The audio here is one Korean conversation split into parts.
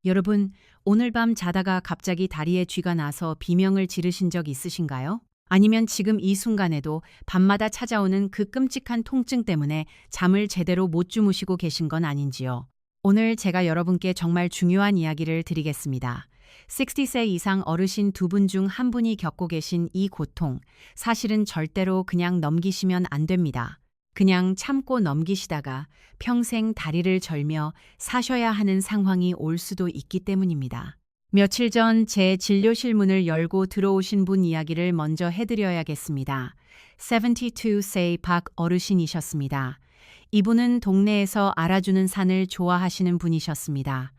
여러분, 오늘 밤 자다가 갑자기 다리에 쥐가 나서 비명을 지르신 적 있으신가요? 아니면 지금 이 순간에도 밤마다 찾아오는 그 끔찍한 통증 때문에 잠을 제대로 못 주무시고 계신 건 아닌지요? 오늘 제가 여러분께 정말 중요한 이야기를 드리겠습니다. 60세 이상 어르신 두 분 중 한 분이 겪고 계신 이 고통, 사실은 절대로 그냥 넘기시면 안 됩니다. 그냥 참고 넘기시다가 평생 다리를 절며 사셔야 하는 상황이 올 수도 있기 때문입니다. 며칠 전 제 진료실 문을 열고 들어오신 분 이야기를 먼저 해드려야겠습니다. 72세 박 어르신이셨습니다. 이분은 동네에서 알아주는 산을 좋아하시는 분이셨습니다.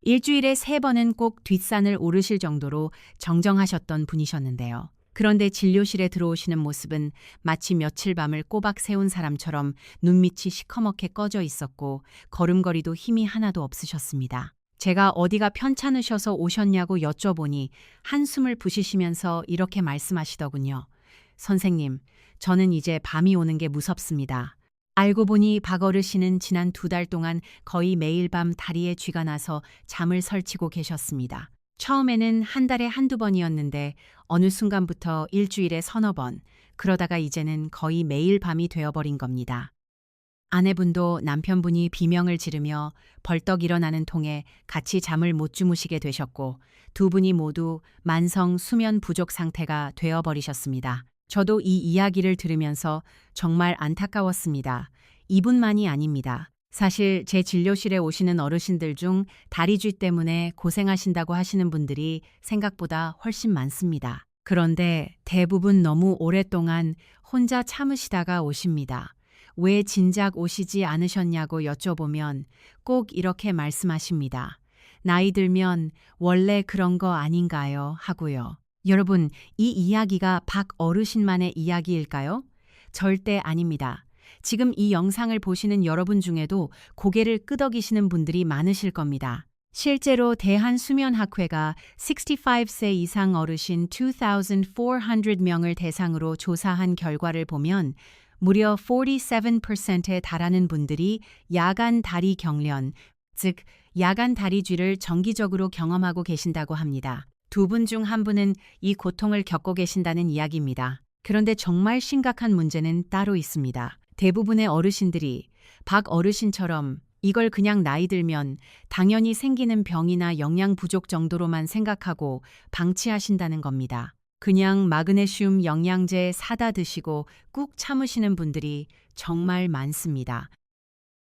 일주일에 3번은 꼭 뒷산을 오르실 정도로 정정하셨던 분이셨는데요. 그런데 진료실에 들어오시는 모습은 마치 며칠 밤을 꼬박 새운 사람처럼 눈밑이 시커멓게 꺼져 있었고 걸음걸이도 힘이 하나도 없으셨습니다. 제가 어디가 편찮으셔서 오셨냐고 여쭤보니 한숨을 부시시면서 이렇게 말씀하시더군요. 선생님, 저는 이제 밤이 오는 게 무섭습니다. 알고 보니 박 어르신은 지난 2달 동안 거의 매일 밤 다리에 쥐가 나서 잠을 설치고 계셨습니다. 처음에는 한 달에 한두 번이었는데 어느 순간부터 일주일에 서너 번, 그러다가 이제는 거의 매일 밤이 되어버린 겁니다. 아내분도 남편분이 비명을 지르며 벌떡 일어나는 통에 같이 잠을 못 주무시게 되셨고 두 분이 모두 만성 수면 부족 상태가 되어버리셨습니다. 저도 이 이야기를 들으면서 정말 안타까웠습니다. 이분만이 아닙니다. 사실 제 진료실에 오시는 어르신들 중 다리쥐 때문에 고생하신다고 하시는 분들이 생각보다 훨씬 많습니다. 그런데 대부분 너무 오랫동안 혼자 참으시다가 오십니다. 왜 진작 오시지 않으셨냐고 여쭤보면 꼭 이렇게 말씀하십니다. 나이 들면 원래 그런 거 아닌가요? 하고요. 여러분, 이 이야기가 박 어르신만의 이야기일까요? 절대 아닙니다. 지금 이 영상을 보시는 여러분 중에도 고개를 끄덕이시는 분들이 많으실 겁니다. 실제로 대한수면학회가 65세 이상 어르신 2,400명을 대상으로 조사한 결과를 보면 무려 47%에 달하는 분들이 야간 다리 경련, 즉 야간 다리쥐를 정기적으로 경험하고 계신다고 합니다. 두 분 중 한 분은 이 고통을 겪고 계신다는 이야기입니다. 그런데 정말 심각한 문제는 따로 있습니다. 대부분의 어르신들이 박 어르신처럼 이걸 그냥 나이 들면 당연히 생기는 병이나 영양 부족 정도로만 생각하고 방치하신다는 겁니다. 그냥 마그네슘 영양제 사다 드시고 꾹 참으시는 분들이 정말 많습니다.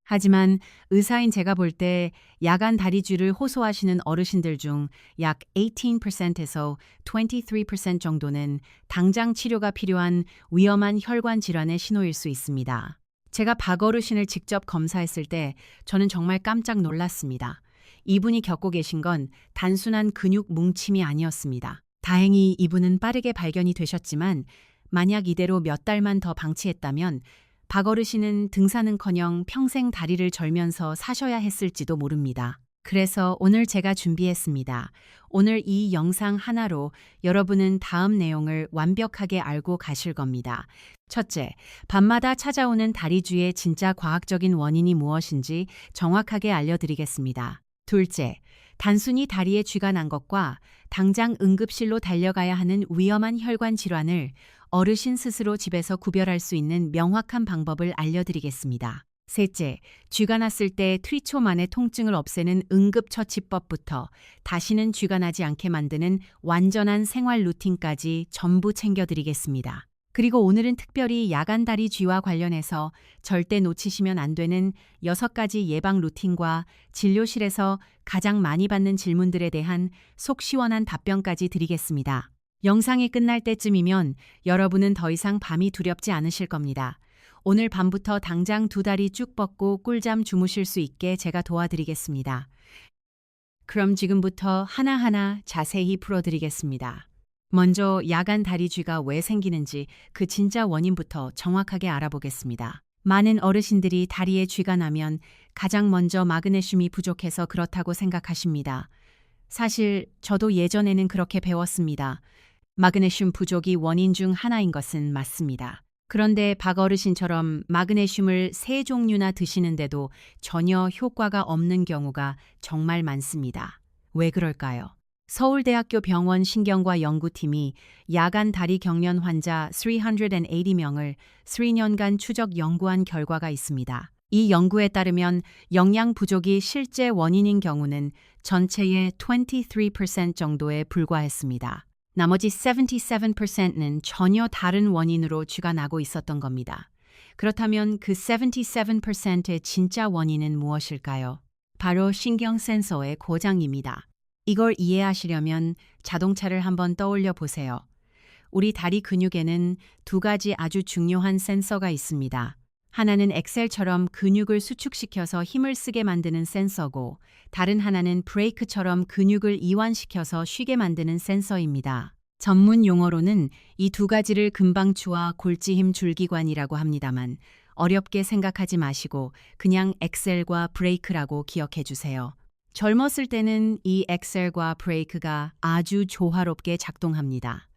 하지만 의사인 제가 볼 때 야간 다리쥐를 호소하시는 어르신들 중 약 18%에서 23% 정도는 당장 치료가 필요한 위험한 혈관 질환의 신호일 수 있습니다. 제가 박 어르신을 직접 검사했을 때 저는 정말 깜짝 놀랐습니다. 이분이 겪고 계신 건 단순한 근육 뭉침이 아니었습니다. 다행히 이분은 빠르게 발견이 되셨지만 만약 이대로 몇 달만 더 방치했다면 박 어르신은 등산은커녕 평생 다리를 절면서 사셔야 했을지도 모릅니다. 그래서 오늘 제가 준비했습니다. 오늘 이 영상 하나로 여러분은 다음 내용을 완벽하게 알고 가실 겁니다. 첫째, 밤마다 찾아오는 다리쥐의 진짜 과학적인 원인이 무엇인지 정확하게 알려드리겠습니다. 둘째, 단순히 다리에 쥐가 난 것과 당장 응급실로 달려가야 하는 위험한 혈관 질환을 어르신 스스로 집에서 구별할 수 있는 명확한 방법을 알려드리겠습니다. 셋째, 쥐가 났을 때 트리초 만의 통증을 없애는 응급처치법부터 다시는 쥐가 나지 않게 만드는 완전한 생활 루틴까지 전부 챙겨드리겠습니다. 그리고 오늘은 특별히 야간 다리 쥐와 관련해서 절대 놓치시면 안 되는 6가지 예방 루틴과 진료실에서 가장 많이 받는 질문들에 대한 속 시원한 답변까지 드리겠습니다. 영상이 끝날 때쯤이면 여러분은 더 이상 밤이 두렵지 않으실 겁니다. 오늘 밤부터 당장 2다리 쭉 뻗고 꿀잠 주무실 수 있게 제가 도와드리겠습니다. 그럼 지금부터 하나하나 자세히 풀어드리겠습니다. 먼저 야간 다리쥐가 왜 생기는지 그 진짜 원인부터 정확하게 알아보겠습니다. 많은 어르신들이 다리에 쥐가 나면 가장 먼저 마그네슘이 부족해서 그렇다고 생각하십니다. 사실 저도 예전에는 그렇게 배웠습니다. 마그네슘 부족이 원인 중 하나인 것은 맞습니다. 그런데 박 어르신처럼 마그네슘을 3종류나 드시는데도 전혀 효과가 없는 경우가 정말 많습니다. 왜 그럴까요? 서울대학교 병원 신경과 연구팀이 야간 다리 경련 환자 380명을 3년간 추적 연구한 결과가 있습니다. 이 연구에 따르면 영양 부족이 실제 원인인 경우는 전체의 23% 정도에 불과했습니다. 나머지 77%는 전혀 다른 원인으로 쥐가 나고 있었던 겁니다. 그렇다면 그 77%의 진짜 원인은 무엇일까요? 바로 신경 센서의 고장입니다. 이걸 이해하시려면 자동차를 한번 떠올려 보세요. 우리 다리 근육에는 두 가지 아주 중요한 센서가 있습니다. 하나는 엑셀처럼 근육을 수축시켜서 힘을 쓰게 만드는 센서고, 다른 하나는 브레이크처럼 근육을 이완시켜서 쉬게 만드는 센서입니다. 전문 용어로는 이 두 가지를 금방추와 골지힘 줄기관이라고 합니다만, 어렵게 생각하지 마시고 그냥 엑셀과 브레이크라고 기억해 주세요. 젊었을 때는 이 엑셀과 브레이크가 아주 조화롭게 작동합니다.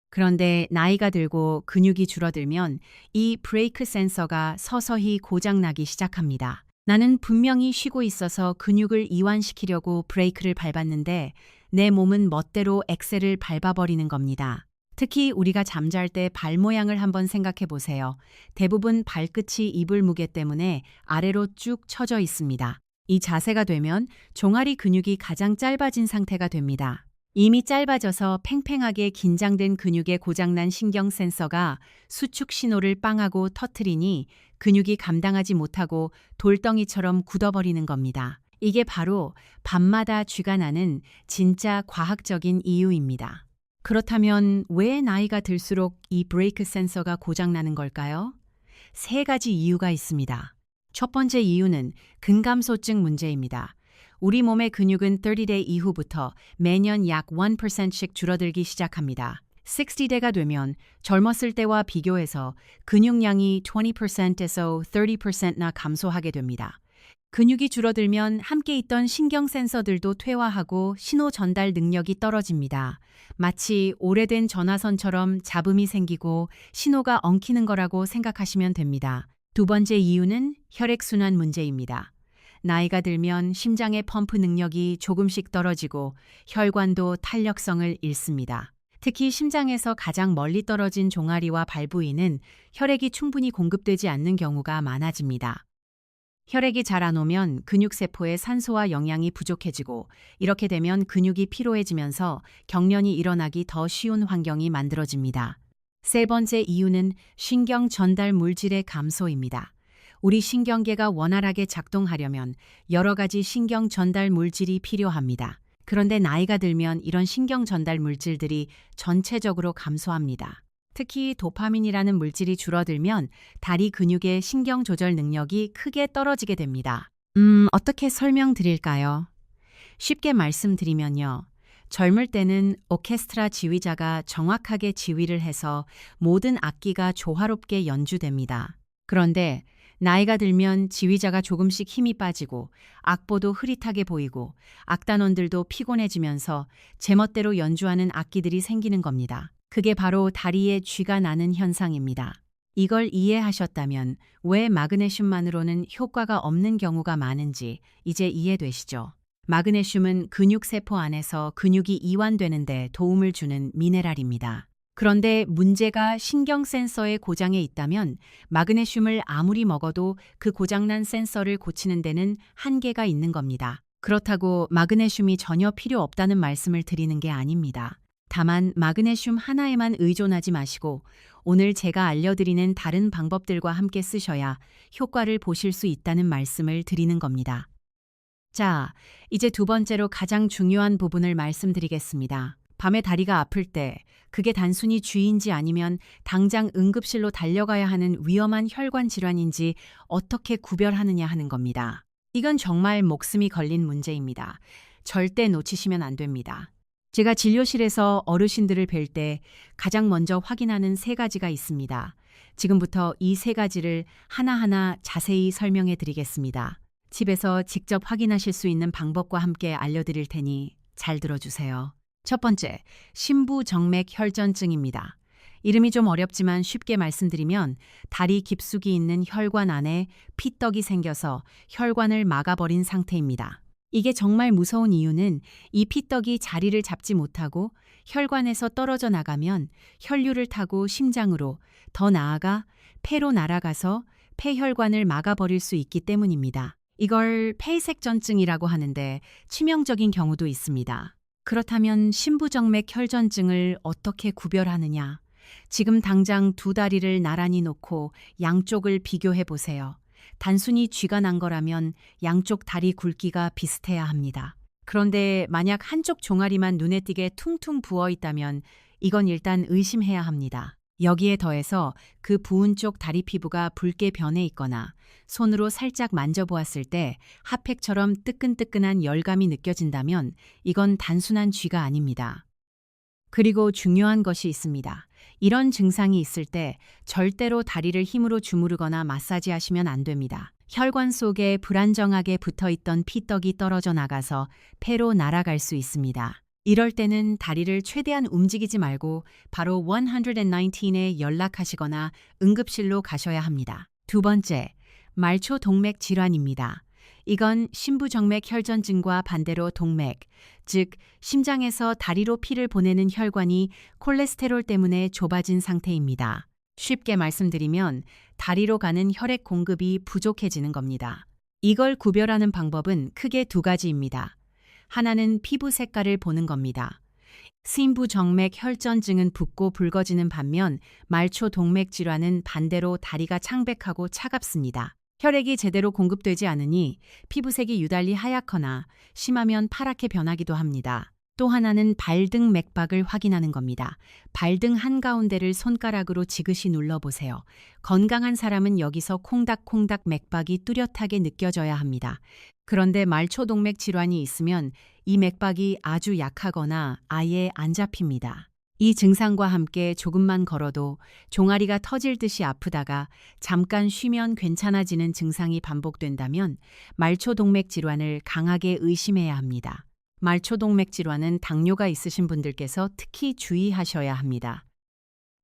그런데 나이가 들고 근육이 줄어들면 이 브레이크 센서가 서서히 고장나기 시작합니다. 나는 분명히 쉬고 있어서 근육을 이완시키려고 브레이크를 밟았는데 내 몸은 멋대로 엑셀을 밟아버리는 겁니다. 특히 우리가 잠잘 때 발 모양을 한번 생각해 보세요. 대부분 발끝이 이불 무게 때문에 아래로 쭉 처져 있습니다. 이 자세가 되면 종아리 근육이 가장 짧아진 상태가 됩니다. 이미 짧아져서 팽팽하게 긴장된 근육에 고장난 신경 센서가 수축 신호를 빵하고 터트리니 근육이 감당하지 못하고 돌덩이처럼 굳어버리는 겁니다. 이게 바로 밤마다 쥐가 나는 진짜 과학적인 이유입니다. 그렇다면 왜 나이가 들수록 이 브레이크 센서가 고장나는 걸까요? 세 가지 이유가 있습니다. 첫 번째 이유는 근감소증 문제입니다. 우리 몸의 근육은 30대 이후부터 매년 약 1%씩 줄어들기 시작합니다. 60대가 되면 젊었을 때와 비교해서 근육량이 20%에서 30%나 감소하게 됩니다. 근육이 줄어들면 함께 있던 신경 센서들도 퇴화하고 신호 전달 능력이 떨어집니다. 마치 오래된 전화선처럼 잡음이 생기고 신호가 엉키는 거라고 생각하시면 됩니다. 두 번째 이유는 혈액순환 문제입니다. 나이가 들면 심장의 펌프 능력이 조금씩 떨어지고 혈관도 탄력성을 잃습니다. 특히 심장에서 가장 멀리 떨어진 종아리와 발 부위는 혈액이 충분히 공급되지 않는 경우가 많아집니다. 혈액이 잘 안 오면 근육세포에 산소와 영양이 부족해지고, 이렇게 되면 근육이 피로해지면서 경련이 일어나기 더 쉬운 환경이 만들어집니다. 세 번째 이유는 신경 전달 물질의 감소입니다. 우리 신경계가 원활하게 작동하려면 여러 가지 신경 전달 물질이 필요합니다. 그런데 나이가 들면 이런 신경 전달 물질들이 전체적으로 감소합니다. 특히 도파민이라는 물질이 줄어들면 다리 근육의 신경 조절 능력이 크게 떨어지게 됩니다. 어떻게 설명드릴까요? 쉽게 말씀드리면요. 젊을 때는 오케스트라 지휘자가 정확하게 지휘를 해서 모든 악기가 조화롭게 연주됩니다. 그런데 나이가 들면 지휘자가 조금씩 힘이 빠지고 악보도 흐릿하게 보이고 악단원들도 피곤해지면서 제멋대로 연주하는 악기들이 생기는 겁니다. 그게 바로 다리에 쥐가 나는 현상입니다. 이걸 이해하셨다면 왜 마그네슘만으로는 효과가 없는 경우가 많은지 이제 이해되시죠? 마그네슘은 근육세포 안에서 근육이 이완되는 데 도움을 주는 미네랄입니다. 그런데 문제가 신경 센서의 고장에 있다면 마그네슘을 아무리 먹어도 그 고장난 센서를 고치는 데는 한계가 있는 겁니다. 그렇다고 마그네슘이 전혀 필요 없다는 말씀을 드리는 게 아닙니다. 다만 마그네슘 하나에만 의존하지 마시고 오늘 제가 알려드리는 다른 방법들과 함께 쓰셔야 효과를 보실 수 있다는 말씀을 드리는 겁니다. 자, 이제 두 번째로 가장 중요한 부분을 말씀드리겠습니다. 밤에 다리가 아플 때 그게 단순히 쥐인지 아니면 당장 응급실로 달려가야 하는 위험한 혈관 질환인지 어떻게 구별하느냐 하는 겁니다. 이건 정말 목숨이 걸린 문제입니다. 절대 놓치시면 안 됩니다. 제가 진료실에서 어르신들을 뵐 때 가장 먼저 확인하는 세 가지가 있습니다. 지금부터 이 세 가지를 하나하나 자세히 설명해 드리겠습니다. 집에서 직접 확인하실 수 있는 방법과 함께 알려드릴 테니 잘 들어주세요. 첫 번째, 심부정맥 혈전증입니다. 이름이 좀 어렵지만 쉽게 말씀드리면 다리 깊숙이 있는 혈관 안에 피떡이 생겨서 혈관을 막아버린 상태입니다. 이게 정말 무서운 이유는 이 피떡이 자리를 잡지 못하고 혈관에서 떨어져 나가면 혈류를 타고 심장으로, 더 나아가 폐로 날아가서 폐혈관을 막아버릴 수 있기 때문입니다. 이걸 폐색전증이라고 하는데 치명적인 경우도 있습니다. 그렇다면 심부정맥 혈전증을 어떻게 구별하느냐? 지금 당장 두 다리를 나란히 놓고 양쪽을 비교해 보세요. 단순히 쥐가 난 거라면 양쪽 다리 굵기가 비슷해야 합니다. 그런데 만약 한쪽 종아리만 눈에 띄게 퉁퉁 부어 있다면 이건 일단 의심해야 합니다. 여기에 더해서 그 부은 쪽 다리 피부가 붉게 변해 있거나 손으로 살짝 만져보았을 때 핫팩처럼 뜨끈뜨끈한 열감이 느껴진다면 이건 단순한 쥐가 아닙니다. 그리고 중요한 것이 있습니다. 이런 증상이 있을 때 절대로 다리를 힘으로 주무르거나 마사지하시면 안 됩니다. 혈관 속에 불안정하게 붙어있던 피떡이 떨어져 나가서 폐로 날아갈 수 있습니다. 이럴 때는 다리를 최대한 움직이지 말고 바로 119에 연락하시거나 응급실로 가셔야 합니다. 두 번째, 말초 동맥 질환입니다. 이건 심부정맥 혈전증과 반대로 동맥, 즉 심장에서 다리로 피를 보내는 혈관이 콜레스테롤 때문에 좁아진 상태입니다. 쉽게 말씀드리면 다리로 가는 혈액 공급이 부족해지는 겁니다. 이걸 구별하는 방법은 크게 두 가지입니다. 하나는 피부 색깔을 보는 겁니다. 심부정맥 혈전증은 붓고 붉어지는 반면 말초 동맥 질환은 반대로 다리가 창백하고 차갑습니다. 혈액이 제대로 공급되지 않으니 피부색이 유달리 하얗거나 심하면 파랗게 변하기도 합니다. 또 하나는 발등 맥박을 확인하는 겁니다. 발등 한가운데를 손가락으로 지그시 눌러보세요. 건강한 사람은 여기서 콩닥콩닥 맥박이 뚜렷하게 느껴져야 합니다. 그런데 말초동맥 질환이 있으면 이 맥박이 아주 약하거나 아예 안 잡힙니다. 이 증상과 함께 조금만 걸어도 종아리가 터질 듯이 아프다가 잠깐 쉬면 괜찮아지는 증상이 반복된다면 말초동맥 질환을 강하게 의심해야 합니다. 말초동맥 질환은 당뇨가 있으신 분들께서 특히 주의하셔야 합니다.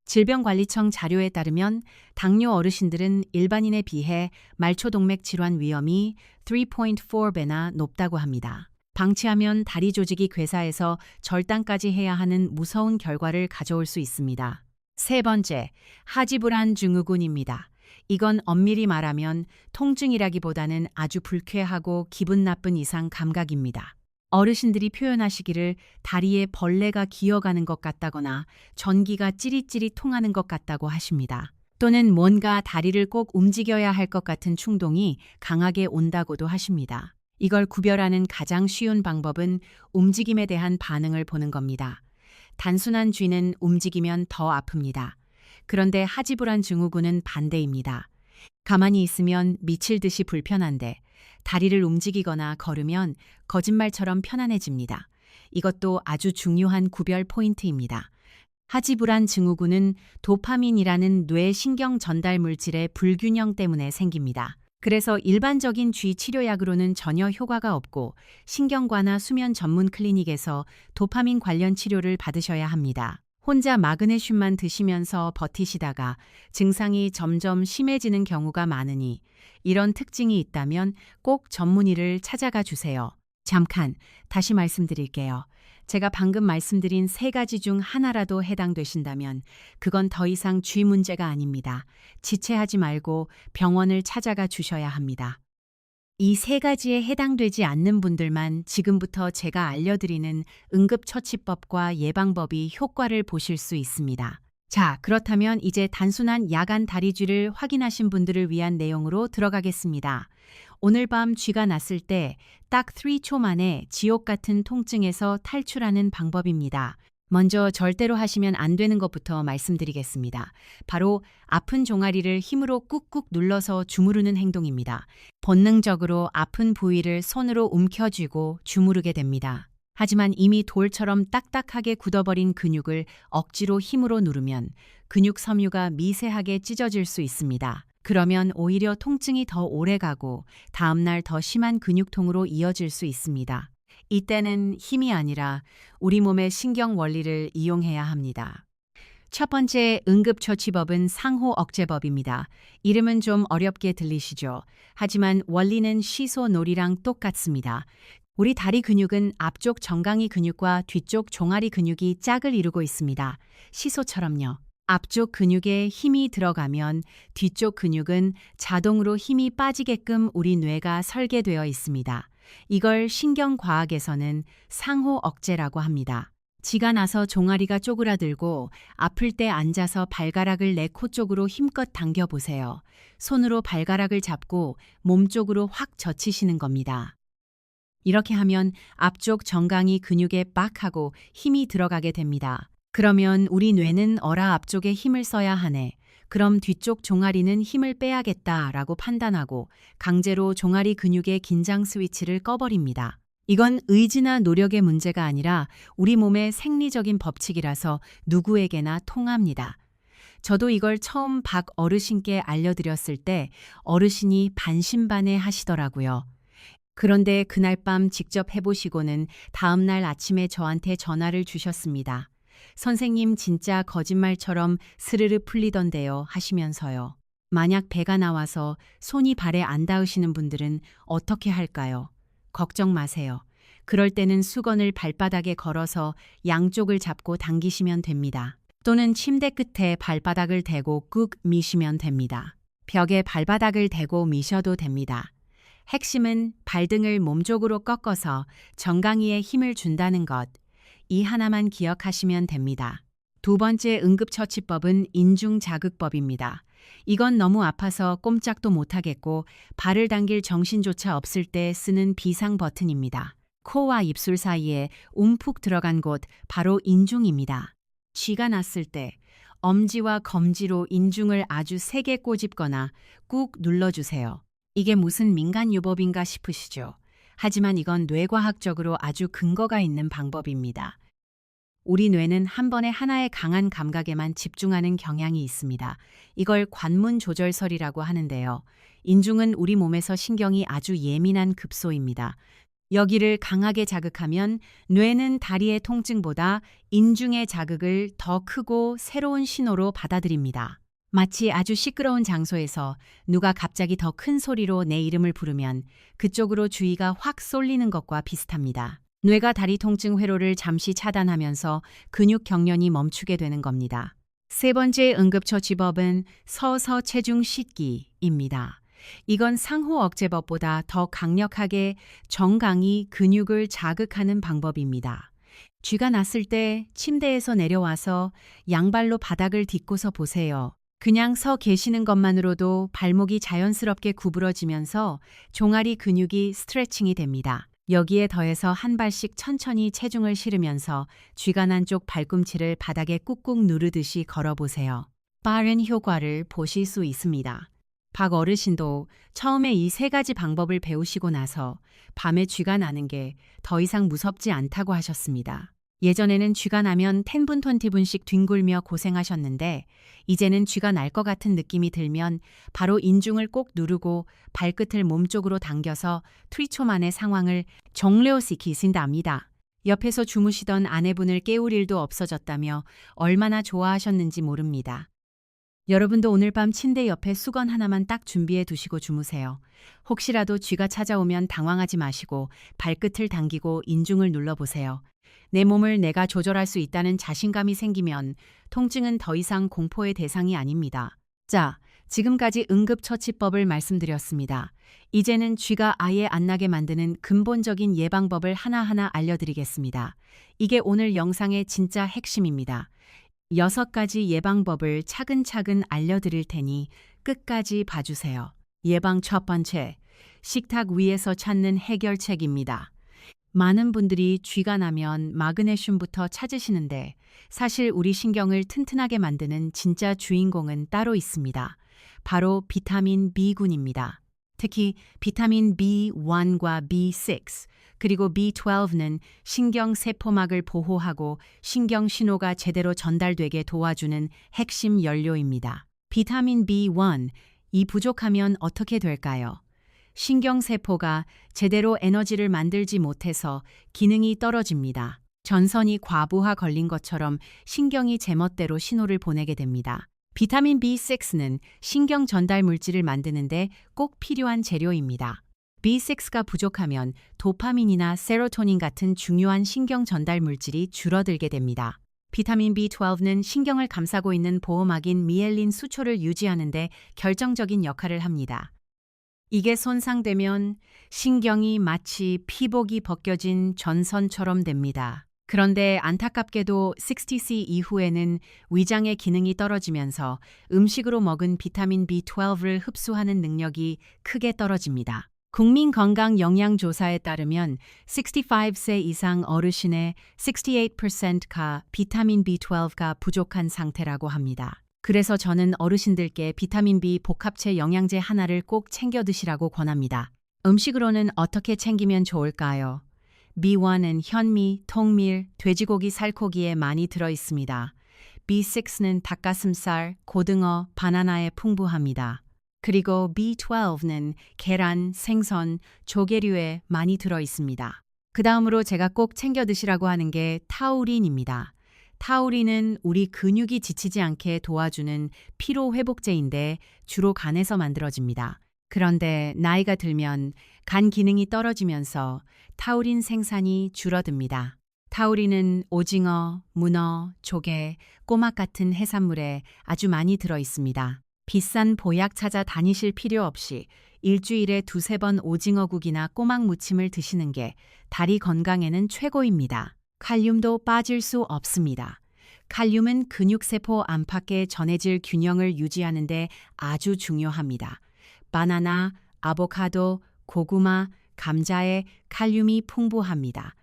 질병관리청 자료에 따르면 당뇨 어르신들은 일반인에 비해 말초동맥 질환 위험이 3.4배나 높다고 합니다. 방치하면 다리 조직이 괴사해서 절단까지 해야 하는 무서운 결과를 가져올 수 있습니다. 세 번째, 하지불안 증후군입니다. 이건 엄밀히 말하면 통증이라기보다는 아주 불쾌하고 기분 나쁜 이상 감각입니다. 어르신들이 표현하시기를 다리에 벌레가 기어가는 것 같다거나 전기가 찌릿찌릿 통하는 것 같다고 하십니다. 또는 뭔가 다리를 꼭 움직여야 할 것 같은 충동이 강하게 온다고도 하십니다. 이걸 구별하는 가장 쉬운 방법은 움직임에 대한 반응을 보는 겁니다. 단순한 쥐는 움직이면 더 아픕니다. 그런데 하지불안 증후군은 반대입니다. 가만히 있으면 미칠 듯이 불편한데 다리를 움직이거나 걸으면 거짓말처럼 편안해집니다. 이것도 아주 중요한 구별 포인트입니다. 하지불안 증후군은 도파민이라는 뇌 신경 전달 물질의 불균형 때문에 생깁니다. 그래서 일반적인 쥐 치료약으로는 전혀 효과가 없고 신경과나 수면 전문 클리닉에서 도파민 관련 치료를 받으셔야 합니다. 혼자 마그네슘만 드시면서 버티시다가 증상이 점점 심해지는 경우가 많으니 이런 특징이 있다면 꼭 전문의를 찾아가 주세요. 잠깐 다시 말씀드릴게요. 제가 방금 말씀드린 세 가지 중 하나라도 해당되신다면 그건 더 이상 쥐 문제가 아닙니다. 지체하지 말고 병원을 찾아가 주셔야 합니다. 이 세 가지에 해당되지 않는 분들만 지금부터 제가 알려드리는 응급처치법과 예방법이 효과를 보실 수 있습니다. 자, 그렇다면 이제 단순한 야간 다리쥐를 확인하신 분들을 위한 내용으로 들어가겠습니다. 오늘 밤 쥐가 났을 때 딱 3초 만에 지옥 같은 통증에서 탈출하는 방법입니다. 먼저 절대로 하시면 안 되는 것부터 말씀드리겠습니다. 바로 아픈 종아리를 힘으로 꾹꾹 눌러서 주무르는 행동입니다. 본능적으로 아픈 부위를 손으로 움켜쥐고 주무르게 됩니다. 하지만 이미 돌처럼 딱딱하게 굳어버린 근육을 억지로 힘으로 누르면 근육 섬유가 미세하게 찢어질 수 있습니다. 그러면 오히려 통증이 더 오래가고 다음날 더 심한 근육통으로 이어질 수 있습니다. 이때는 힘이 아니라 우리 몸의 신경 원리를 이용해야 합니다. 첫 번째 응급처치법은 상호억제법입니다. 이름은 좀 어렵게 들리시죠? 하지만 원리는 시소놀이랑 똑같습니다. 우리 다리 근육은 앞쪽 정강이 근육과 뒤쪽 종아리 근육이 짝을 이루고 있습니다. 시소처럼요. 앞쪽 근육에 힘이 들어가면 뒤쪽 근육은 자동으로 힘이 빠지게끔 우리 뇌가 설계되어 있습니다. 이걸 신경과학에서는 상호 억제라고 합니다. 쥐가 나서 종아리가 쪼그라들고 아플 때 앉아서 발가락을 내 코 쪽으로 힘껏 당겨 보세요. 손으로 발가락을 잡고 몸 쪽으로 확 젖히시는 겁니다. 이렇게 하면 앞쪽 정강이 근육에 빡 하고 힘이 들어가게 됩니다. 그러면 우리 뇌는 어라 앞쪽에 힘을 써야 하네. 그럼 뒤쪽 종아리는 힘을 빼야겠다라고 판단하고 강제로 종아리 근육의 긴장 스위치를 꺼버립니다. 이건 의지나 노력의 문제가 아니라 우리 몸의 생리적인 법칙이라서 누구에게나 통합니다. 저도 이걸 처음 박 어르신께 알려드렸을 때 어르신이 반신반의 하시더라고요. 그런데 그날 밤 직접 해보시고는 다음날 아침에 저한테 전화를 주셨습니다. 선생님 진짜 거짓말처럼 스르르 풀리던데요 하시면서요. 만약 배가 나와서 손이 발에 안 닿으시는 분들은 어떻게 할까요? 걱정 마세요. 그럴 때는 수건을 발바닥에 걸어서 양쪽을 잡고 당기시면 됩니다. 또는 침대 끝에 발바닥을 대고 꾹 미시면 됩니다. 벽에 발바닥을 대고 미셔도 됩니다. 핵심은 발등을 몸쪽으로 꺾어서 정강이에 힘을 준다는 것. 이 하나만 기억하시면 됩니다. 두 번째 응급처치법은 인중자극법입니다. 이건 너무 아파서 꼼짝도 못하겠고 발을 당길 정신조차 없을 때 쓰는 비상 버튼입니다. 코와 입술 사이에 움푹 들어간 곳 바로 인중입니다. 쥐가 났을 때 엄지와 검지로 인중을 아주 세게 꼬집거나 꾹 눌러주세요. 이게 무슨 민간요법인가 싶으시죠? 하지만 이건 뇌과학적으로 아주 근거가 있는 방법입니다. 우리 뇌는 한 번에 하나의 강한 감각에만 집중하는 경향이 있습니다. 이걸 관문조절설이라고 하는데요. 인중은 우리 몸에서 신경이 아주 예민한 급소입니다. 여기를 강하게 자극하면 뇌는 다리의 통증보다 인중의 자극을 더 크고 새로운 신호로 받아들입니다. 마치 아주 시끄러운 장소에서 누가 갑자기 더 큰 소리로 내 이름을 부르면 그쪽으로 주의가 확 쏠리는 것과 비슷합니다. 뇌가 다리 통증 회로를 잠시 차단하면서 근육 경련이 멈추게 되는 겁니다. 세 번째 응급처치법은 서서 체중 싣기입니다. 이건 상호 억제법보다 더 강력하게 정강이 근육을 자극하는 방법입니다. 쥐가 났을 때 침대에서 내려와서 양발로 바닥을 딛고서 보세요. 그냥 서 계시는 것만으로도 발목이 자연스럽게 구부러지면서 종아리 근육이 스트레칭이 됩니다. 여기에 더해서 한 발씩 천천히 체중을 실으면서 쥐가 난 쪽 발꿈치를 바닥에 꾹꾹 누르듯이 걸어보세요. 빠른 효과를 보실 수 있습니다. 박 어르신도 처음에 이 세 가지 방법을 배우시고 나서 밤에 쥐가 나는 게 더 이상 무섭지 않다고 하셨습니다. 예전에는 쥐가 나면 10분, 20분씩 뒹굴며 고생하셨는데 이제는 쥐가 날 것 같은 느낌이 들면 바로 인중을 꼭 누르고 발끝을 몸쪽으로 당겨서 3초 만의 상황을 종료시키신답니다. 옆에서 주무시던 아내분을 깨울 일도 없어졌다며 얼마나 좋아하셨는지 모릅니다. 여러분도 오늘 밤 침대 옆에 수건 하나만 딱 준비해 두시고 주무세요. 혹시라도 쥐가 찾아오면 당황하지 마시고 발끝을 당기고 인중을 눌러보세요. 내 몸을 내가 조절할 수 있다는 자신감이 생기면 통증은 더 이상 공포의 대상이 아닙니다. 자, 지금까지 응급처치법을 말씀드렸습니다. 이제는 쥐가 아예 안 나게 만드는 근본적인 예방법을 하나하나 알려드리겠습니다. 이게 오늘 영상의 진짜 핵심입니다. 6가지 예방법을 차근차근 알려드릴 테니 끝까지 봐주세요. 예방 첫 번째, 식탁 위에서 찾는 해결책입니다. 많은 분들이 쥐가 나면 마그네슘부터 찾으시는데 사실 우리 신경을 튼튼하게 만드는 진짜 주인공은 따로 있습니다. 바로 비타민 B군입니다. 특히 비타민 B1과 B6 그리고 B12는 신경세포막을 보호하고 신경 신호가 제대로 전달되게 도와주는 핵심 연료입니다. 비타민 B1, 이 부족하면 어떻게 될까요? 신경세포가 제대로 에너지를 만들지 못해서 기능이 떨어집니다. 전선이 과부하 걸린 것처럼 신경이 제멋대로 신호를 보내게 됩니다. 비타민 B6는 신경 전달 물질을 만드는데 꼭 필요한 재료입니다. B6가 부족하면 도파민이나 세로토닌 같은 중요한 신경 전달 물질이 줄어들게 됩니다. 비타민 B12는 신경을 감싸고 있는 보호막인 미엘린 수초를 유지하는 데 결정적인 역할을 합니다. 이게 손상되면 신경이 마치 피복이 벗겨진 전선처럼 됩니다. 그런데 안타깝게도 60C 이후에는 위장의 기능이 떨어지면서 음식으로 먹은 비타민 B12를 흡수하는 능력이 크게 떨어집니다. 국민건강영양조사에 따르면 65세 이상 어르신의 68%가 비타민 B12가 부족한 상태라고 합니다. 그래서 저는 어르신들께 비타민 B 복합체 영양제 하나를 꼭 챙겨 드시라고 권합니다. 음식으로는 어떻게 챙기면 좋을까요? B1은 현미, 통밀, 돼지고기 살코기에 많이 들어 있습니다. B6는 닭가슴살, 고등어, 바나나에 풍부합니다. 그리고 B12는 계란, 생선, 조개류에 많이 들어 있습니다. 그 다음으로 제가 꼭 챙겨 드시라고 하는 게 타우린입니다. 타우린은 우리 근육이 지치지 않게 도와주는 피로회복제인데 주로 간에서 만들어집니다. 그런데 나이가 들면 간 기능이 떨어지면서 타우린 생산이 줄어듭니다. 타우린은 오징어, 문어, 조개, 꼬막 같은 해산물에 아주 많이 들어 있습니다. 비싼 보약 찾아 다니실 필요 없이 일주일에 2~3번 오징어국이나 꼬막 무침을 드시는 게 다리 건강에는 최고입니다. 칼륨도 빠질 수 없습니다. 칼륨은 근육세포 안팎의 전해질 균형을 유지하는 데 아주 중요합니다. 바나나, 아보카도, 고구마, 감자에 칼륨이 풍부합니다.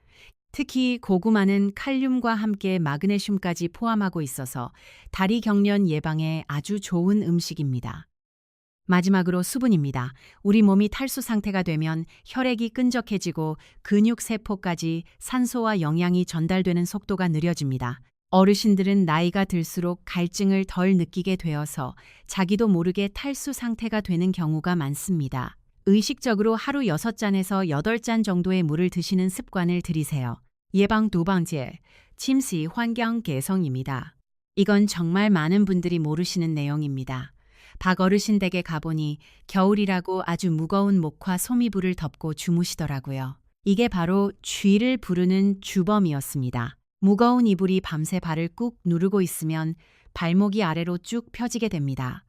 특히 고구마는 칼륨과 함께 마그네슘까지 포함하고 있어서 다리 경련 예방에 아주 좋은 음식입니다. 마지막으로 수분입니다. 우리 몸이 탈수 상태가 되면 혈액이 끈적해지고 근육세포까지 산소와 영양이 전달되는 속도가 느려집니다. 어르신들은 나이가 들수록 갈증을 덜 느끼게 되어서 자기도 모르게 탈수 상태가 되는 경우가 많습니다. 의식적으로 하루 6잔에서 8잔 정도의 물을 드시는 습관을 들이세요. 예방 두 번째, 침시 환경 개선입니다. 이건 정말 많은 분들이 모르시는 내용입니다. 박어르신 댁에 가보니 겨울이라고 아주 무거운 목화 소미불을 덮고 주무시더라고요. 이게 바로 쥐를 부르는 주범이었습니다. 무거운 이불이 밤새 발을 꾹 누르고 있으면 발목이 아래로 쭉 펴지게 됩니다.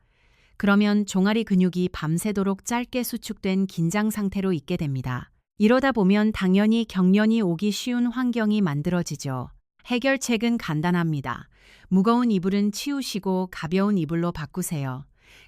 그러면 종아리 근육이 밤새도록 짧게 수축된 긴장 상태로 있게 됩니다. 이러다 보면 당연히 경련이 오기 쉬운 환경이 만들어지죠. 해결책은 간단합니다. 무거운 이불은 치우시고 가벼운 이불로 바꾸세요.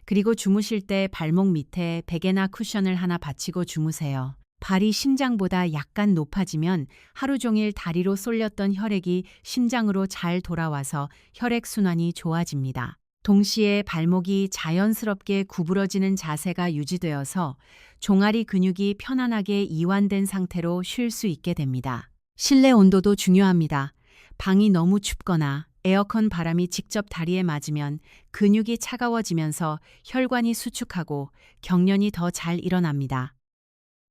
그리고 주무실 때 발목 밑에 베개나 쿠션을 하나 받치고 주무세요. 발이 심장보다 약간 높아지면 하루 종일 다리로 쏠렸던 혈액이 심장으로 잘 돌아와서 혈액순환이 좋아집니다. 동시에 발목이 자연스럽게 구부러지는 자세가 유지되어서 종아리 근육이 편안하게 이완된 상태로 쉴 수 있게 됩니다. 실내 온도도 중요합니다. 방이 너무 춥거나 에어컨 바람이 직접 다리에 맞으면 근육이 차가워지면서 혈관이 수축하고 경련이 더 잘 일어납니다.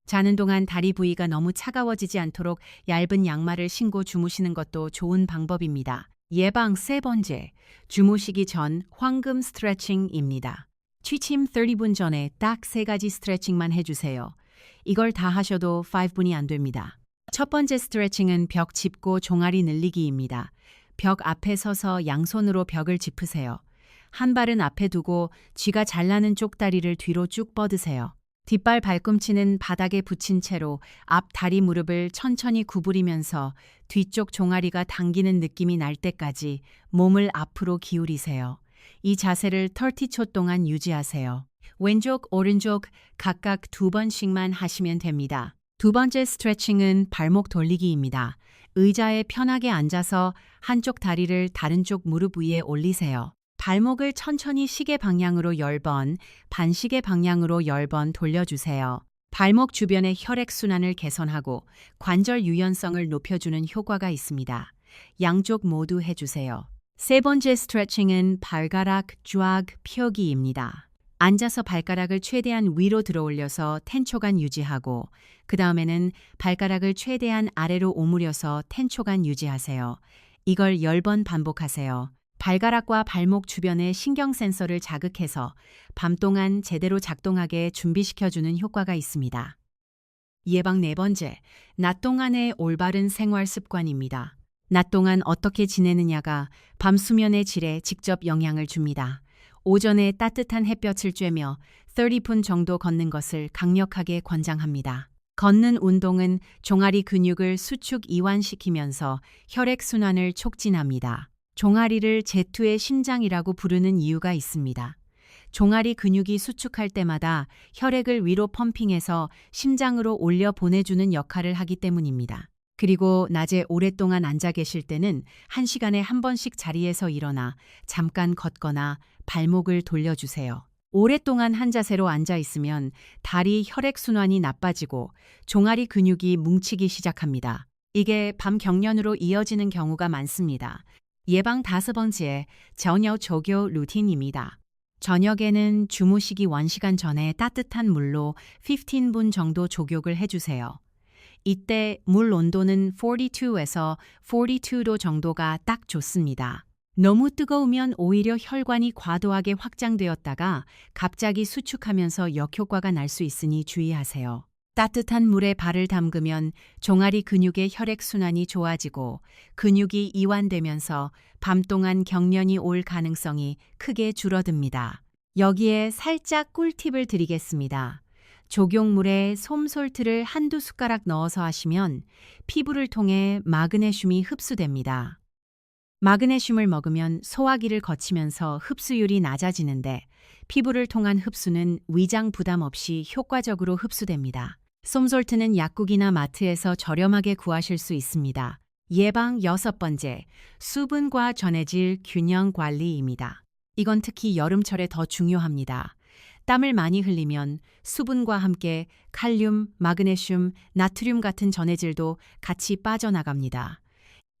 자는 동안 다리 부위가 너무 차가워지지 않도록 얇은 양말을 신고 주무시는 것도 좋은 방법입니다. 예방 세 번째, 주무시기 전 황금 스트레칭입니다. 취침 30분 전에 딱 3가지 스트레칭만 해주세요. 이걸 다 하셔도 5분이 안 됩니다. 첫 번째 스트레칭은 벽 짚고 종아리 늘리기입니다. 벽 앞에 서서 양손으로 벽을 짚으세요. 한 발은 앞에 두고 쥐가 잘 나는 쪽 다리를 뒤로 쭉 뻗으세요. 뒷발 발꿈치는 바닥에 붙인 채로 앞 다리 무릎을 천천히 구부리면서 뒤쪽 종아리가 당기는 느낌이 날 때까지 몸을 앞으로 기울이세요. 이 자세를 30초 동안 유지하세요. 왼쪽, 오른쪽 각각 2번씩만 하시면 됩니다. 두 번째 스트레칭은 발목 돌리기입니다. 의자에 편하게 앉아서 한쪽 다리를 다른 쪽 무릎 위에 올리세요. 발목을 천천히 시계 방향으로 10번, 반시계 방향으로 10번 돌려주세요. 발목 주변의 혈액순환을 개선하고 관절 유연성을 높여주는 효과가 있습니다. 양쪽 모두 해주세요. 세 번째 스트레칭은 발가락 쫙 펴기입니다. 앉아서 발가락을 최대한 위로 들어올려서 10초간 유지하고 그 다음에는 발가락을 최대한 아래로 오므려서 10초간 유지하세요. 이걸 10번 반복하세요. 발가락과 발목 주변의 신경 센서를 자극해서 밤 동안 제대로 작동하게 준비시켜주는 효과가 있습니다. 예방 네 번째, 낮 동안의 올바른 생활 습관입니다. 낮 동안 어떻게 지내느냐가 밤 수면의 질에 직접 영향을 줍니다. 오전에 따뜻한 햇볕을 쬐며 30분 정도 걷는 것을 강력하게 권장합니다. 걷는 운동은 종아리 근육을 수축 이완시키면서 혈액순환을 촉진합니다. 종아리를 제투의 심장이라고 부르는 이유가 있습니다. 종아리 근육이 수축할 때마다 혈액을 위로 펌핑해서 심장으로 올려 보내주는 역할을 하기 때문입니다. 그리고 낮에 오랫동안 앉아 계실 때는 1시간에 한 번씩 자리에서 일어나 잠깐 걷거나 발목을 돌려주세요. 오랫동안 한 자세로 앉아 있으면 다리 혈액순환이 나빠지고 종아리 근육이 뭉치기 시작합니다. 이게 밤 경련으로 이어지는 경우가 많습니다. 예방 5번째, 저녁 조교 루틴입니다. 저녁에는 주무시기 1시간 전에 따뜻한 물로 15분 정도 조격을 해주세요. 이때 물 온도는 42에서 42도 정도가 딱 좋습니다. 너무 뜨거우면 오히려 혈관이 과도하게 확장되었다가 갑자기 수축하면서 역효과가 날 수 있으니 주의하세요. 따뜻한 물에 발을 담그면 종아리 근육의 혈액순환이 좋아지고 근육이 이완되면서 밤 동안 경련이 올 가능성이 크게 줄어듭니다. 여기에 살짝 꿀팁을 드리겠습니다. 조경물에 솜솔트를 한두 숟가락 넣어서 하시면 피부를 통해 마그네슘이 흡수됩니다. 마그네슘을 먹으면 소화기를 거치면서 흡수율이 낮아지는데 피부를 통한 흡수는 위장 부담 없이 효과적으로 흡수됩니다. 솜솔트는 약국이나 마트에서 저렴하게 구하실 수 있습니다. 예방 6번째, 수분과 전해질 균형 관리입니다. 이건 특히 여름철에 더 중요합니다. 땀을 많이 흘리면 수분과 함께 칼륨, 마그네슘, 나트륨 같은 전해질도 같이 빠져나갑니다.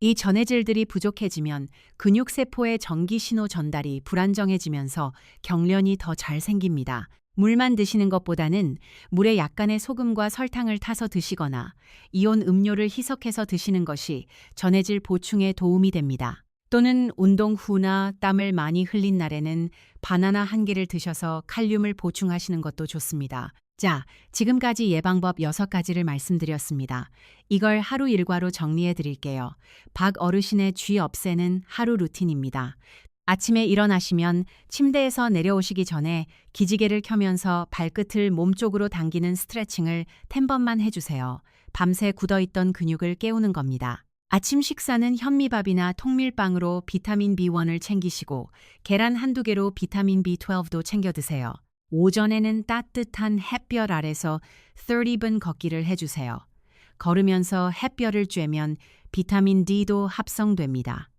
이 전해질들이 부족해지면 근육세포의 전기신호 전달이 불안정해지면서 경련이 더 잘 생깁니다. 물만 드시는 것보다는 물에 약간의 소금과 설탕을 타서 드시거나 이온 음료를 희석해서 드시는 것이 전해질 보충에 도움이 됩니다. 또는 운동 후나 땀을 많이 흘린 날에는 바나나 1개를 드셔서 칼륨을 보충하시는 것도 좋습니다. 자, 지금까지 예방법 6가지를 말씀드렸습니다. 이걸 하루 일과로 정리해 드릴게요. 박 어르신의 쥐 없애는 하루 루틴입니다. 아침에 일어나시면 침대에서 내려오시기 전에 기지개를 켜면서 발끝을 몸쪽으로 당기는 스트레칭을 10번만 해주세요. 밤새 굳어있던 근육을 깨우는 겁니다. 아침 식사는 현미밥이나 통밀빵으로 비타민 B1을 챙기시고 계란 한두 개로 비타민 B12도 챙겨 드세요. 오전에는 따뜻한 햇볕 아래서 30분 걷기를 해주세요. 걸으면서 햇볕을 쬐면 비타민 D도 합성됩니다.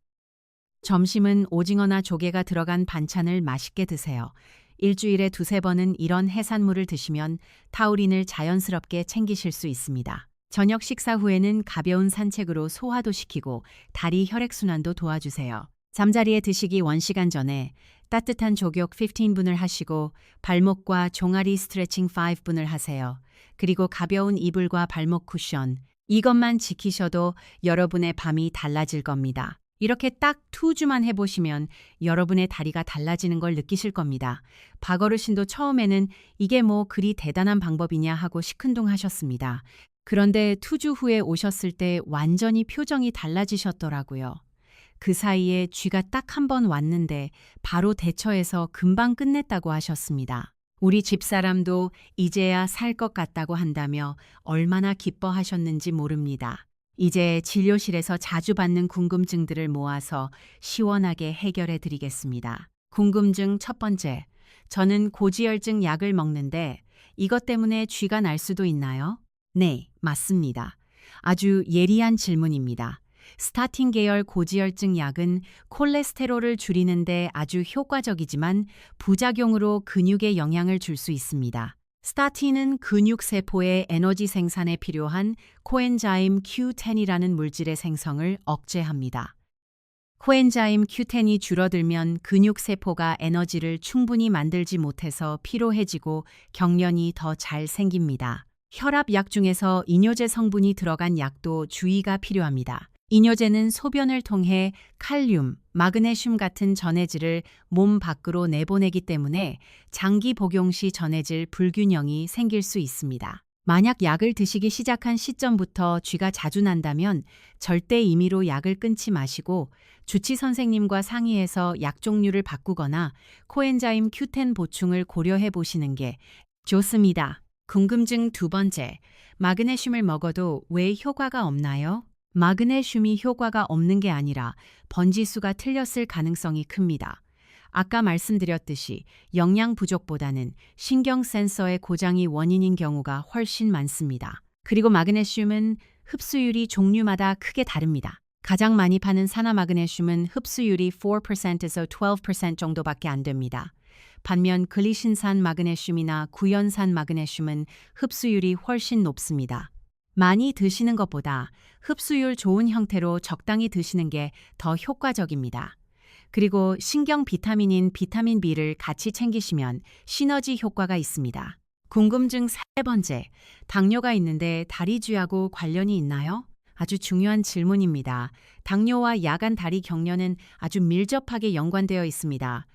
점심은 오징어나 조개가 들어간 반찬을 맛있게 드세요. 일주일에 2~3번은 이런 해산물을 드시면 타우린을 자연스럽게 챙기실 수 있습니다. 저녁 식사 후에는 가벼운 산책으로 소화도 시키고 다리 혈액순환도 도와주세요. 잠자리에 드시기 1시간 전에 따뜻한 조격 15분을 하시고 발목과 종아리 스트레칭 5분을 하세요. 그리고 가벼운 이불과 발목 쿠션, 이것만 지키셔도 여러분의 밤이 달라질 겁니다. 이렇게 딱 2주만 해보시면 여러분의 다리가 달라지는 걸 느끼실 겁니다. 박 어르신도 처음에는 이게 뭐 그리 대단한 방법이냐 하고 시큰둥하셨습니다. 그런데 2주 후에 오셨을 때 완전히 표정이 달라지셨더라고요. 그 사이에 쥐가 딱 1번 왔는데 바로 대처해서 금방 끝냈다고 하셨습니다. 우리 집사람도 이제야 살 것 같다고 한다며 얼마나 기뻐하셨는지 모릅니다. 이제 진료실에서 자주 받는 궁금증들을 모아서 시원하게 해결해 드리겠습니다. 궁금증 첫 번째, 저는 고지혈증 약을 먹는데 이것 때문에 쥐가 날 수도 있나요? 네, 맞습니다. 아주 예리한 질문입니다. 스타틴 계열 고지혈증 약은 콜레스테롤을 줄이는데 아주 효과적이지만 부작용으로 근육에 영향을 줄 수 있습니다. 스타틴은 근육세포의 에너지 생산에 필요한 코엔자임 Q10이라는 물질의 생성을 억제합니다. 코엔자임 Q10이 줄어들면 근육세포가 에너지를 충분히 만들지 못해서 피로해지고 경련이 더 잘 생깁니다. 혈압약 중에서 이뇨제 성분이 들어간 약도 주의가 필요합니다. 이뇨제는 소변을 통해 칼륨, 마그네슘 같은 전해질을 몸 밖으로 내보내기 때문에 장기 복용 시 전해질 불균형이 생길 수 있습니다. 만약 약을 드시기 시작한 시점부터 쥐가 자주 난다면 절대 임의로 약을 끊지 마시고 주치 선생님과 상의해서 약 종류를 바꾸거나 코엔자임 Q10 보충을 고려해 보시는 게 좋습니다. 궁금증 두 번째, 마그네슘을 먹어도 왜 효과가 없나요? 마그네슘이 효과가 없는 게 아니라 번지수가 틀렸을 가능성이 큽니다. 아까 말씀드렸듯이 영양 부족보다는 신경 센서의 고장이 원인인 경우가 훨씬 많습니다. 그리고 마그네슘은 흡수율이 종류마다 크게 다릅니다. 가장 많이 파는 산화 마그네슘은 흡수율이 4%에서 12% 정도밖에 안 됩니다. 반면 글리신산 마그네슘이나 구연산 마그네슘은 흡수율이 훨씬 높습니다. 많이 드시는 것보다 흡수율 좋은 형태로 적당히 드시는 게 더 효과적입니다. 그리고 신경 비타민인 비타민 B를 같이 챙기시면 시너지 효과가 있습니다. 궁금증 세 번째, 당뇨가 있는데 다리쥐하고 관련이 있나요? 아주 중요한 질문입니다. 당뇨와 야간 다리 경련은 아주 밀접하게 연관되어 있습니다.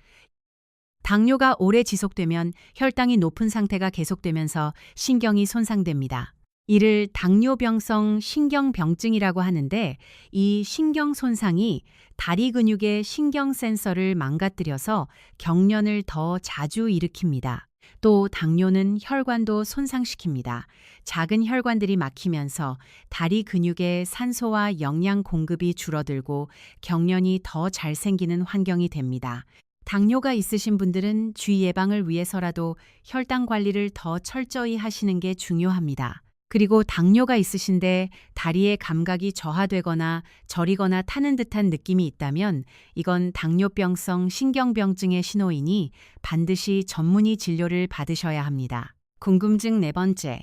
당뇨가 오래 지속되면 혈당이 높은 상태가 계속되면서 신경이 손상됩니다. 이를 당뇨병성 신경병증이라고 하는데 이 신경 손상이 다리 근육의 신경 센서를 망가뜨려서 경련을 더 자주 일으킵니다. 또 당뇨는 혈관도 손상시킵니다. 작은 혈관들이 막히면서 다리 근육의 산소와 영양 공급이 줄어들고 경련이 더 잘 생기는 환경이 됩니다. 당뇨가 있으신 분들은 쥐 예방을 위해서라도 혈당 관리를 더 철저히 하시는 게 중요합니다. 그리고 당뇨가 있으신데 다리의 감각이 저하되거나 저리거나 타는 듯한 느낌이 있다면 이건 당뇨병성 신경병증의 신호이니 반드시 전문의 진료를 받으셔야 합니다. 궁금증 네 번째,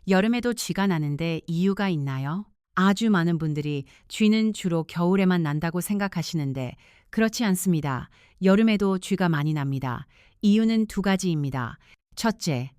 여름에도 쥐가 나는데 이유가 있나요? 아주 많은 분들이 쥐는 주로 겨울에만 난다고 생각하시는데 그렇지 않습니다. 여름에도 쥐가 많이 납니다. 이유는 두 가지입니다. 첫째,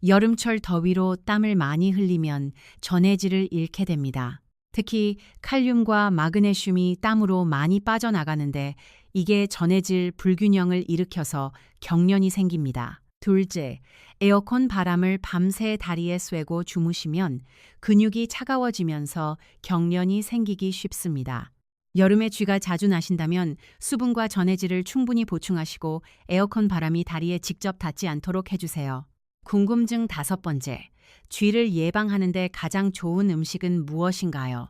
여름철 더위로 땀을 많이 흘리면 전해질을 잃게 됩니다. 특히 칼륨과 마그네슘이 땀으로 많이 빠져나가는데 이게 전해질 불균형을 일으켜서 경련이 생깁니다. 둘째, 에어컨 바람을 밤새 다리에 쐬고 주무시면 근육이 차가워지면서 경련이 생기기 쉽습니다. 여름에 쥐가 자주 나신다면 수분과 전해질을 충분히 보충하시고 에어컨 바람이 다리에 직접 닿지 않도록 해주세요. 궁금증 다섯 번째, 쥐를 예방하는 데 가장 좋은 음식은 무엇인가요?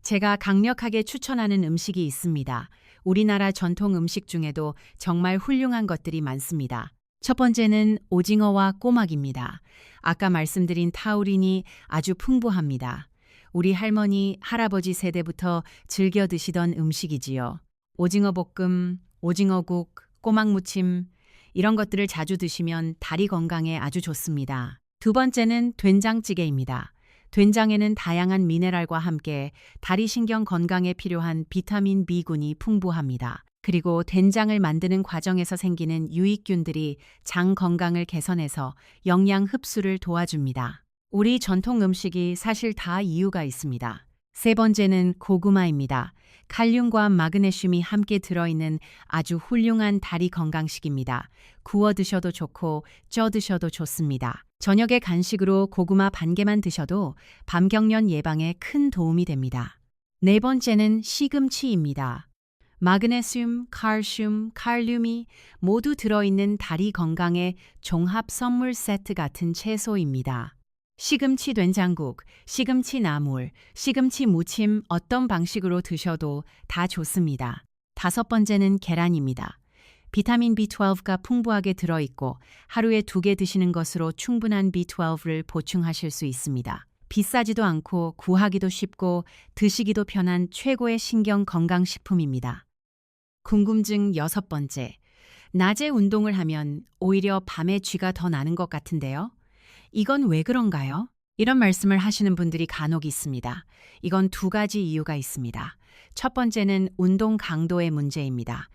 제가 강력하게 추천하는 음식이 있습니다. 우리나라 전통 음식 중에도 정말 훌륭한 것들이 많습니다. 첫 번째는 오징어와 꼬막입니다. 아까 말씀드린 타우린이 아주 풍부합니다. 우리 할머니, 할아버지 세대부터 즐겨 드시던 음식이지요. 오징어 볶음, 오징어국, 꼬막 무침, 이런 것들을 자주 드시면 다리 건강에 아주 좋습니다. 두 번째는 된장찌개입니다. 된장에는 다양한 미네랄과 함께 다리 신경 건강에 필요한 비타민 B군이 풍부합니다. 그리고 된장을 만드는 과정에서 생기는 유익균들이 장 건강을 개선해서 영양 흡수를 도와줍니다. 우리 전통 음식이 사실 다 이유가 있습니다. 세 번째는 고구마입니다. 칼륨과 마그네슘이 함께 들어있는 아주 훌륭한 다리 건강식입니다. 구워 드셔도 좋고 쪄 드셔도 좋습니다. 저녁에 간식으로 고구마 반 개만 드셔도 밤경련 예방에 큰 도움이 됩니다. 네 번째는 시금치입니다. 마그네슘, 칼슘, 칼륨이 모두 들어있는 다리 건강의 종합 선물 세트 같은 채소입니다. 시금치 된장국, 시금치 나물, 시금치 무침 어떤 방식으로 드셔도 다 좋습니다. 다섯 번째는 계란입니다. 비타민 B12가 풍부하게 들어있고 하루에 2개 드시는 것으로 충분한 B12를 보충하실 수 있습니다. 비싸지도 않고 구하기도 쉽고 드시기도 편한 최고의 신경 건강식품입니다. 궁금증 여섯 번째, 낮에 운동을 하면 오히려 밤에 쥐가 더 나는 것 같은데요? 이건 왜 그런가요? 이런 말씀을 하시는 분들이 간혹 있습니다. 이건 두 가지 이유가 있습니다. 첫 번째는 운동 강도의 문제입니다.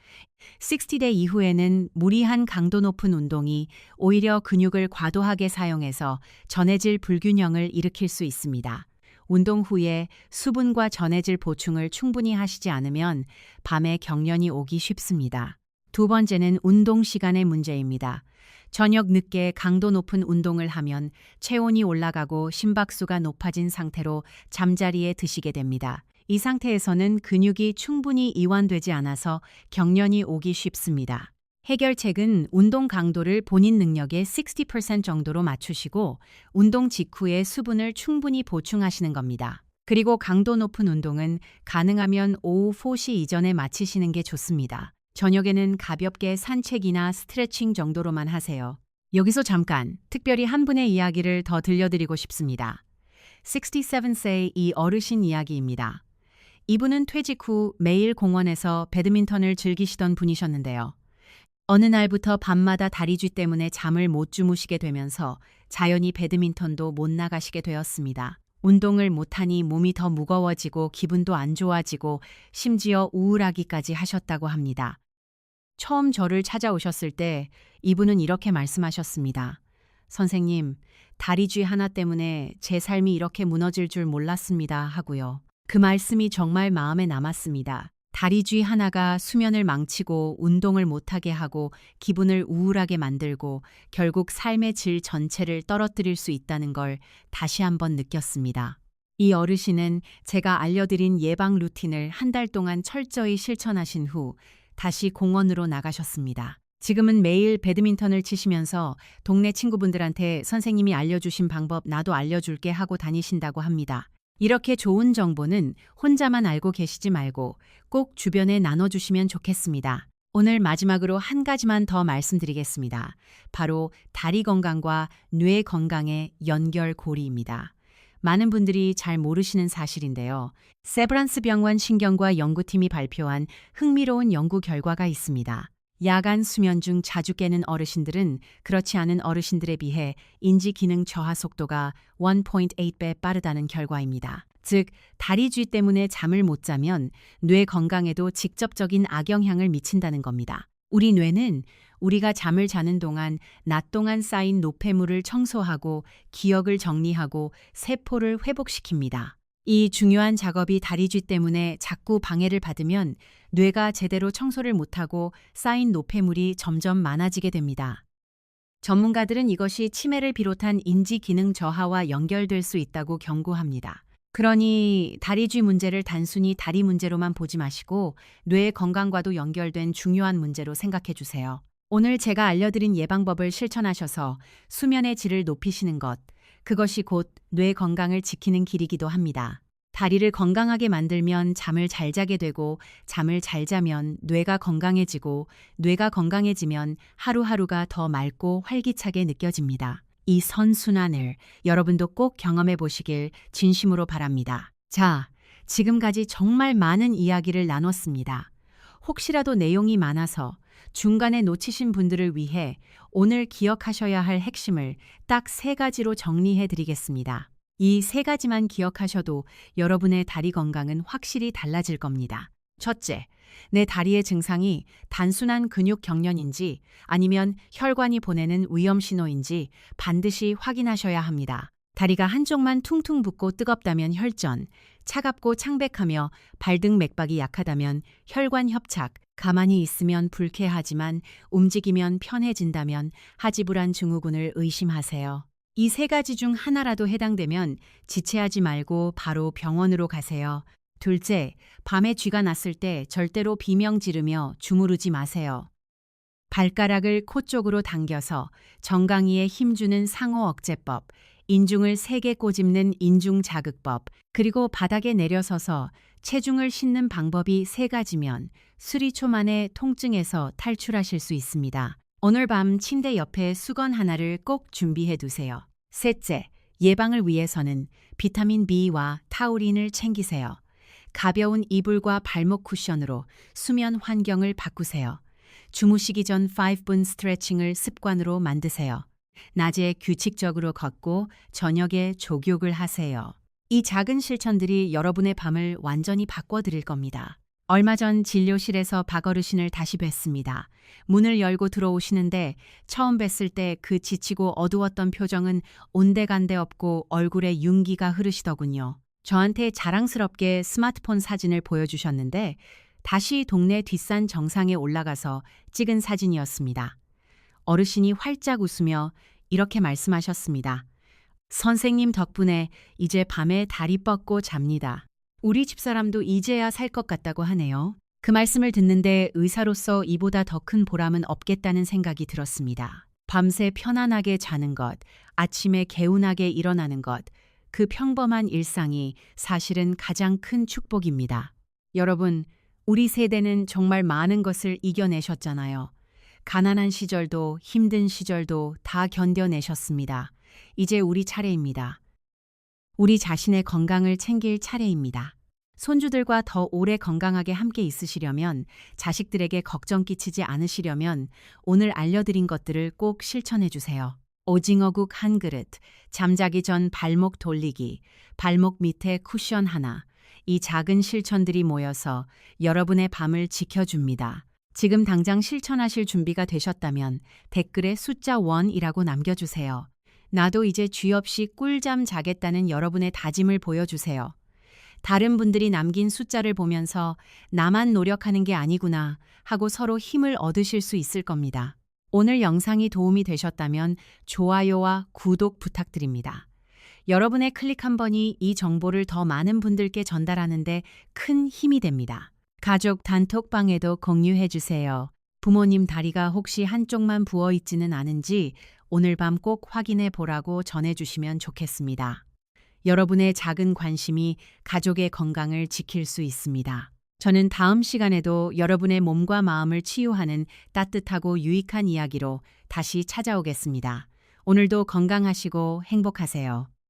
60대 이후에는 무리한 강도 높은 운동이 오히려 근육을 과도하게 사용해서 전해질 불균형을 일으킬 수 있습니다. 운동 후에 수분과 전해질 보충을 충분히 하시지 않으면 밤에 경련이 오기 쉽습니다. 두 번째는 운동 시간의 문제입니다. 저녁 늦게 강도 높은 운동을 하면 체온이 올라가고 심박수가 높아진 상태로 잠자리에 드시게 됩니다. 이 상태에서는 근육이 충분히 이완되지 않아서 경련이 오기 쉽습니다. 해결책은 운동 강도를 본인 능력의 60% 정도로 맞추시고 운동 직후에 수분을 충분히 보충하시는 겁니다. 그리고 강도 높은 운동은 가능하면 오후 4시 이전에 마치시는 게 좋습니다. 저녁에는 가볍게 산책이나 스트레칭 정도로만 하세요. 여기서 잠깐 특별히 한 분의 이야기를 더 들려드리고 싶습니다. 67세 이 어르신 이야기입니다. 이분은 퇴직 후 매일 공원에서 배드민턴을 즐기시던 분이셨는데요. 어느 날부터 밤마다 다리쥐 때문에 잠을 못 주무시게 되면서 자연히 배드민턴도 못 나가시게 되었습니다. 운동을 못하니 몸이 더 무거워지고 기분도 안 좋아지고 심지어 우울하기까지 하셨다고 합니다. 처음 저를 찾아오셨을 때 이분은 이렇게 말씀하셨습니다. 선생님, 다리쥐 하나 때문에 제 삶이 이렇게 무너질 줄 몰랐습니다 하고요. 그 말씀이 정말 마음에 남았습니다. 다리쥐 하나가 수면을 망치고 운동을 못하게 하고 기분을 우울하게 만들고 결국 삶의 질 전체를 떨어뜨릴 수 있다는 걸 다시 한번 느꼈습니다. 이 어르신은 제가 알려드린 예방 루틴을 한 달 동안 철저히 실천하신 후 다시 공원으로 나가셨습니다. 지금은 매일 배드민턴을 치시면서 동네 친구분들한테 선생님이 알려주신 방법 나도 알려줄게 하고 다니신다고 합니다. 이렇게 좋은 정보는 혼자만 알고 계시지 말고 꼭 주변에 나눠주시면 좋겠습니다. 오늘 마지막으로 한 가지만 더 말씀드리겠습니다. 바로 다리 건강과 뇌 건강의 연결고리입니다. 많은 분들이 잘 모르시는 사실인데요. 세브란스 병원 신경과 연구팀이 발표한 흥미로운 연구 결과가 있습니다. 야간 수면 중 자주 깨는 어르신들은 그렇지 않은 어르신들에 비해 인지 기능 저하 속도가 1.8배 빠르다는 결과입니다. 즉, 다리쥐 때문에 잠을 못 자면 뇌 건강에도 직접적인 악영향을 미친다는 겁니다. 우리 뇌는 우리가 잠을 자는 동안 낮 동안 쌓인 노폐물을 청소하고 기억을 정리하고 세포를 회복시킵니다. 이 중요한 작업이 다리쥐 때문에 자꾸 방해를 받으면 뇌가 제대로 청소를 못하고 쌓인 노폐물이 점점 많아지게 됩니다. 전문가들은 이것이 치매를 비롯한 인지 기능 저하와 연결될 수 있다고 경고합니다. 그러니 다리쥐 문제를 단순히 다리 문제로만 보지 마시고 뇌 건강과도 연결된 중요한 문제로 생각해 주세요. 오늘 제가 알려드린 예방법을 실천하셔서 수면의 질을 높이시는 것, 그것이 곧 뇌 건강을 지키는 길이기도 합니다. 다리를 건강하게 만들면 잠을 잘 자게 되고 잠을 잘 자면 뇌가 건강해지고 뇌가 건강해지면 하루하루가 더 맑고 활기차게 느껴집니다. 이 선순환을 여러분도 꼭 경험해 보시길 진심으로 바랍니다. 자, 지금까지 정말 많은 이야기를 나눴습니다. 혹시라도 내용이 많아서 중간에 놓치신 분들을 위해 오늘 기억하셔야 할 핵심을 딱 3가지로 정리해 드리겠습니다. 이 3가지만 기억하셔도 여러분의 다리 건강은 확실히 달라질 겁니다. 첫째, 내 다리의 증상이 단순한 근육 경련인지 아니면 혈관이 보내는 위험 신호인지 반드시 확인하셔야 합니다. 다리가 한쪽만 퉁퉁 붓고 뜨겁다면 혈전, 차갑고 창백하며 발등 맥박이 약하다면 혈관 협착, 가만히 있으면 불쾌하지만 움직이면 편해진다면 하지불안 증후군을 의심하세요. 이 3가지 중 하나라도 해당되면 지체하지 말고 바로 병원으로 가세요. 둘째, 밤에 쥐가 났을 때 절대로 비명 지르며 주무르지 마세요. 발가락을 코 쪽으로 당겨서 정강이에 힘주는 상호 억제법, 인중을 세게 꼬집는 인중 자극법, 그리고 바닥에 내려서서 체중을 싣는 방법이 3가지면 수리초 만에 통증에서 탈출하실 수 있습니다. 오늘 밤 침대 옆에 수건 하나를 꼭 준비해 두세요. 셋째, 예방을 위해서는 비타민 B와 타우린을 챙기세요. 가벼운 이불과 발목 쿠션으로 수면 환경을 바꾸세요. 주무시기 전 5분 스트레칭을 습관으로 만드세요. 낮에 규칙적으로 걷고 저녁에 족욕을 하세요. 이 작은 실천들이 여러분의 밤을 완전히 바꿔드릴 겁니다. 얼마 전 진료실에서 박 어르신을 다시 뵀습니다. 문을 열고 들어오시는데 처음 뵀을 때 그 지치고 어두웠던 표정은 온데간데 없고 얼굴에 윤기가 흐르시더군요. 저한테 자랑스럽게 스마트폰 사진을 보여주셨는데 다시 동네 뒷산 정상에 올라가서 찍은 사진이었습니다. 어르신이 활짝 웃으며 이렇게 말씀하셨습니다. 선생님 덕분에 이제 밤에 다리 뻗고 잡니다. 우리 집사람도 이제야 살 것 같다고 하네요. 그 말씀을 듣는데 의사로서 이보다 더 큰 보람은 없겠다는 생각이 들었습니다. 밤새 편안하게 자는 것, 아침에 개운하게 일어나는 것, 그 평범한 일상이 사실은 가장 큰 축복입니다. 여러분, 우리 세대는 정말 많은 것을 이겨내셨잖아요. 가난한 시절도 힘든 시절도 다 견뎌내셨습니다. 이제 우리 차례입니다. 우리 자신의 건강을 챙길 차례입니다. 손주들과 더 오래 건강하게 함께 있으시려면, 자식들에게 걱정 끼치지 않으시려면 오늘 알려드린 것들을 꼭 실천해 주세요. 오징어국 한 그릇, 잠자기 전 발목 돌리기, 발목 밑에 쿠션 하나, 이 작은 실천들이 모여서 여러분의 밤을 지켜줍니다. 지금 당장 실천하실 준비가 되셨다면 댓글에 숫자 1이라고 남겨주세요. 나도 이제 쥐 없이 꿀잠 자겠다는 여러분의 다짐을 보여주세요. 다른 분들이 남긴 숫자를 보면서 나만 노력하는 게 아니구나 하고 서로 힘을 얻으실 수 있을 겁니다. 오늘 영상이 도움이 되셨다면 좋아요와 구독 부탁드립니다. 여러분의 클릭 한 번이 이 정보를 더 많은 분들께 전달하는 데 큰 힘이 됩니다. 가족 단톡방에도 공유해 주세요. 부모님 다리가 혹시 한쪽만 부어 있지는 않은지 오늘 밤 꼭 확인해 보라고 전해 주시면 좋겠습니다. 여러분의 작은 관심이 가족의 건강을 지킬 수 있습니다. 저는 다음 시간에도 여러분의 몸과 마음을 치유하는 따뜻하고 유익한 이야기로 다시 찾아오겠습니다. 오늘도 건강하시고 행복하세요.